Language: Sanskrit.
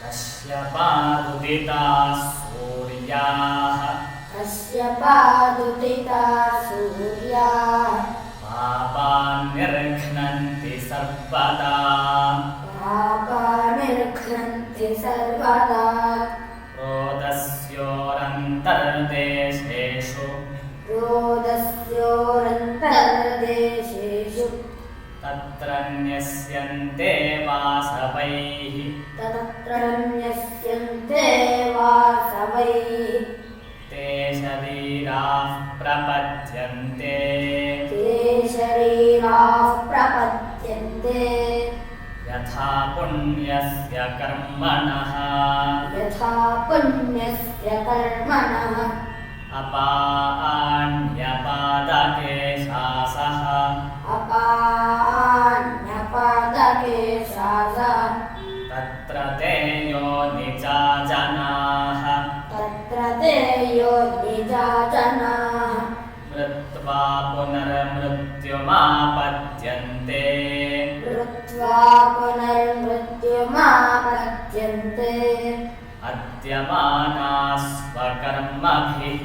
कश्यपादुदिताः सूर्याः पापान् निर्घ्नन्ति सर्वदा रोदस्योरन्तर्देशेषु तत्र न्यस्यन्ते वासवैः ते शरीराः प्रपद्यन्ते यथा पुण्यस्य कर्मणः अपान्यपादकेशासः तत्र ते योनिजा जनाः मृत्वा पुनर्मृत्युमापद्यन्ते अद्यमानाः स्वकर्मभिः